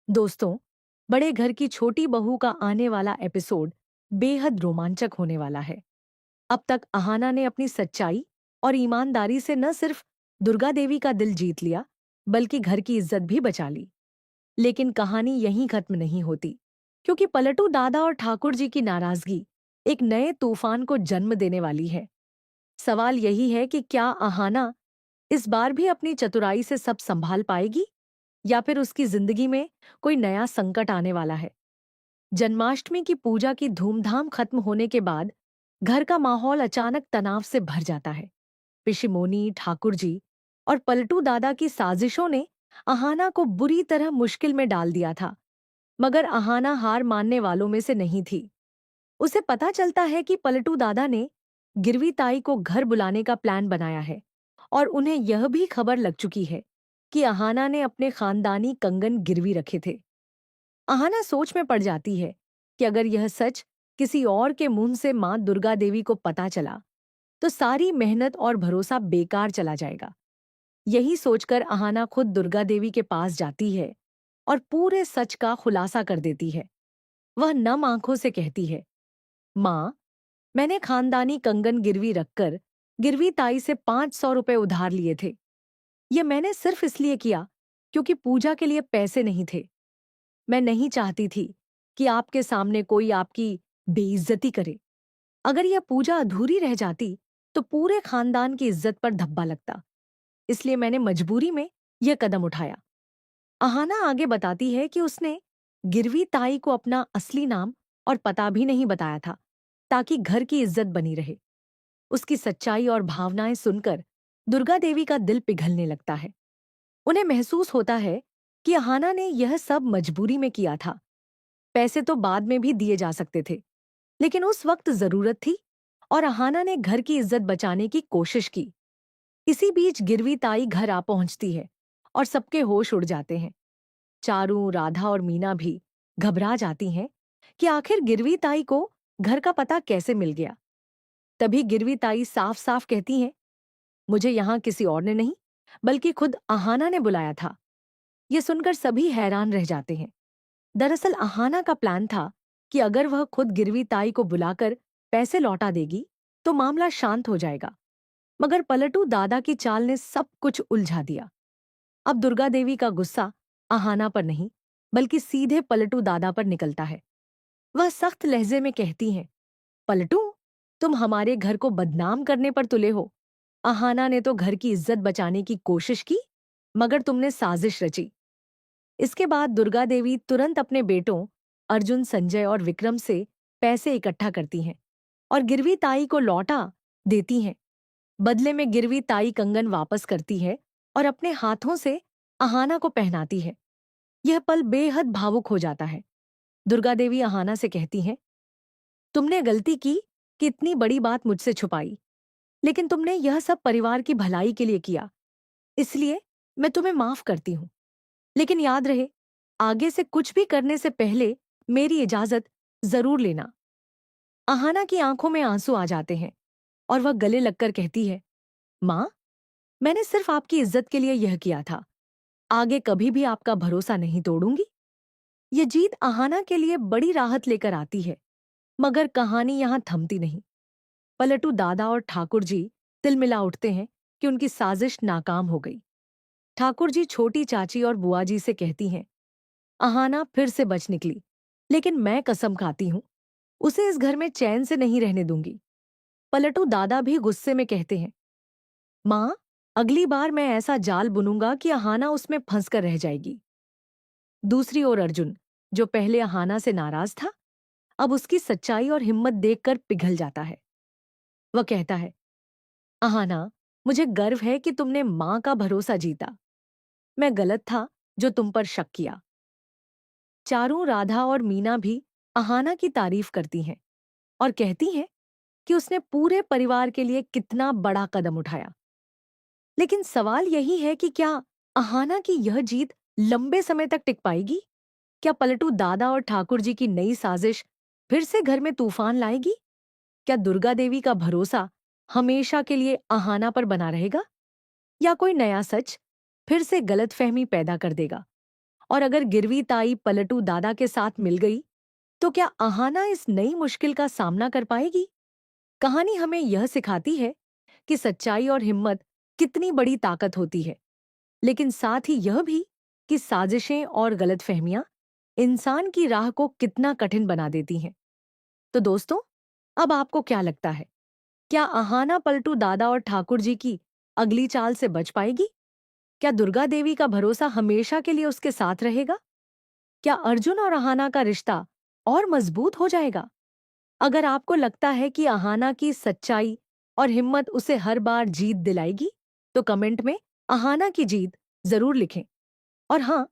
दोस्तों, बड़े घर की छोटी बहू का आने वाला एपिसोड बेहद रोमांचक होने वाला है। अब तक अहाना ने अपनी सच्चाई और ईमानदारी से न सिर्फ दुर्गा देवी का दिल जीत लिया, बल्कि घर की इज्जत भी बचा ली। लेकिन कहानी यहीं खत्म नहीं होती, क्योंकि पलटू दादा और ठाकुर जी की नाराजगी एक नए तूफान को जन्म देने वाली है। सवाल यही है कि क्या अहाना इस बार भी अपनी चतुराई से सब संभाल पाएगी, या फिर उसकी जिंदगी में कोई नया संकट आने वाला है। जन्माष्टमी की पूजा की धूमधाम खत्म होने के बाद घर का माहौल अचानक तनाव से भर जाता है। पिशिमोनी, ठाकुर जी और पलटू दादा की साजिशों ने अहाना को बुरी तरह मुश्किल में डाल दिया था। मगर अहाना हार मानने वालों में से नहीं थी। उसे पता चलता है कि पलटू दादा ने गिरवी ताई को घर बुलाने का प्लान बनाया है, और उन्हें यह भी खबर लग चुकी है कि अहाना ने अपने खानदानी कंगन गिरवी रखे थे। अहाना सोच में पड़ जाती है कि अगर यह सच किसी और के मुंह से मां दुर्गा देवी को पता चला, तो सारी मेहनत और भरोसा बेकार चला जाएगा। यही सोचकर अहाना खुद दुर्गा देवी के पास जाती है और पूरे सच का खुलासा कर देती है। वह नम आंखों से कहती है, मां, मैंने खानदानी कंगन गिरवी रखकर गिरवी ताई से 500 रुपए उधार लिए थे। यह मैंने सिर्फ इसलिए किया क्योंकि पूजा के लिए पैसे नहीं थे। मैं नहीं चाहती थी कि आपके सामने कोई आपकी बेइज्जती करे। अगर यह पूजा अधूरी रह जाती, तो पूरे खानदान की इज्जत पर धब्बा लगता। इसलिए मैंने मजबूरी में यह कदम उठाया। अहाना आगे बताती है कि उसने गिरवी ताई को अपना असली नाम और पता भी नहीं बताया था, ताकि घर की इज्जत बनी रहे। उसकी सच्चाई और भावनाएं सुनकर दुर्गा देवी का दिल पिघलने लगता है। उन्हें महसूस होता है कि अहाना ने यह सब मजबूरी में किया था। पैसे तो बाद में भी दिए जा सकते थे, लेकिन उस वक्त जरूरत थी, और अहाना ने घर की इज्जत बचाने की कोशिश की। इसी बीच गिरवी ताई घर आ पहुंचती है और सबके होश उड़ जाते हैं। चारू, राधा और मीना भी घबरा जाती हैं कि आखिर गिरवी ताई को घर का पता कैसे मिल गया। तभी गिरवी ताई साफ साफ कहती हैं, मुझे यहां किसी और ने नहीं, बल्कि खुद अहाना ने बुलाया था। ये सुनकर सभी हैरान रह जाते हैं। दरअसल अहाना का प्लान था कि अगर वह खुद गिरवी ताई को बुलाकर पैसे लौटा देगी, तो मामला शांत हो जाएगा। मगर पलटू दादा की चाल ने सब कुछ उलझा दिया। अब दुर्गा देवी का गुस्सा अहाना पर नहीं, बल्कि सीधे पलटू दादा पर निकलता है। वह सख्त लहजे में कहती हैं, पलटू, तुम हमारे घर को बदनाम करने पर तुले हो। अहाना ने तो घर की इज्जत बचाने की कोशिश की, मगर तुमने साजिश रची। इसके बाद दुर्गा देवी तुरंत अपने बेटों अर्जुन, संजय और विक्रम से पैसे इकट्ठा करती हैं और गिरवी ताई को लौटा देती हैं। बदले में गिरवी ताई कंगन वापस करती है और अपने हाथों से अहाना को पहनाती है। यह पल बेहद भावुक हो जाता है। दुर्गा देवी अहाना से कहती हैं, तुमने गलती की कि इतनी बड़ी बात मुझसे छुपाई, लेकिन तुमने यह सब परिवार की भलाई के लिए किया, इसलिए मैं तुम्हें माफ करती हूं। लेकिन याद रहे, आगे से कुछ भी करने से पहले मेरी इजाजत जरूर लेना। अहाना की आंखों में आंसू आ जाते हैं और वह गले लगकर कहती है, मां, मैंने सिर्फ आपकी इज्जत के लिए यह किया था। आगे कभी भी आपका भरोसा नहीं तोड़ूंगी। यह जीत अहाना के लिए बड़ी राहत लेकर आती है, मगर कहानी यहां थमती नहीं। पलटू दादा और ठाकुर जी तिलमिला उठते हैं कि उनकी साजिश नाकाम हो गई। ठाकुर जी छोटी चाची और बुआ जी से कहती हैं, अहाना फिर से बच निकली, लेकिन मैं कसम खाती हूं, उसे इस घर में चैन से नहीं रहने दूंगी। पलटू दादा भी गुस्से में कहते हैं, मां, अगली बार मैं ऐसा जाल बुनूंगा कि अहाना उसमें फंस कर रह जाएगी। दूसरी ओर अर्जुन, जो पहले अहाना से नाराज था, अब उसकी सच्चाई और हिम्मत देखकर पिघल जाता है। वह कहता है, अहाना, मुझे गर्व है कि तुमने मां का भरोसा जीता। मैं गलत था जो तुम पर शक किया। चारों, राधा और मीना भी अहाना की तारीफ करती हैं और कहती हैं कि उसने पूरे परिवार के लिए कितना बड़ा कदम उठाया। लेकिन सवाल यही है कि क्या अहाना की यह जीत लंबे समय तक टिक पाएगी? क्या पलटू दादा और ठाकुर जी की नई साजिश फिर से घर में तूफान लाएगी? क्या दुर्गा देवी का भरोसा हमेशा के लिए अहाना पर बना रहेगा, या कोई नया सच फिर से गलतफहमी पैदा कर देगा? और अगर गिरवी ताई पलटू दादा के साथ मिल गई, तो क्या अहाना इस नई मुश्किल का सामना कर पाएगी? कहानी हमें यह सिखाती है कि सच्चाई और हिम्मत कितनी बड़ी ताकत होती है, लेकिन साथ ही यह भी कि साजिशें और गलतफहमियां इंसान की राह को कितना कठिन बना देती हैं। तो दोस्तों, अब आपको क्या लगता है? क्या अहाना पलटू दादा और ठाकुर जी की अगली चाल से बच पाएगी? क्या दुर्गा देवी का भरोसा हमेशा के लिए उसके साथ रहेगा? क्या अर्जुन और अहाना का रिश्ता और मजबूत हो जाएगा? अगर आपको लगता है कि अहाना की सच्चाई और हिम्मत उसे हर बार जीत दिलाएगी, तो कमेंट में अहाना की जीत जरूर लिखें। और हाँ,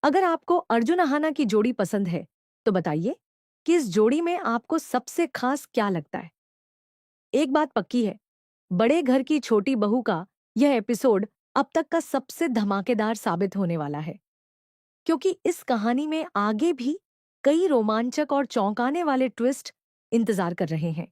अगर आपको अर्जुन अहाना की जोड़ी पसंद है, तो बताइए कि इस जोड़ी में आपको सबसे खास क्या लगता है। एक बात पक्की है, बड़े घर की छोटी बहू का यह एपिसोड अब तक का सबसे धमाकेदार साबित होने वाला है, क्योंकि इस कहानी में आगे भी कई रोमांचक और चौंकाने वाले ट्विस्ट इंतजार कर रहे हैं।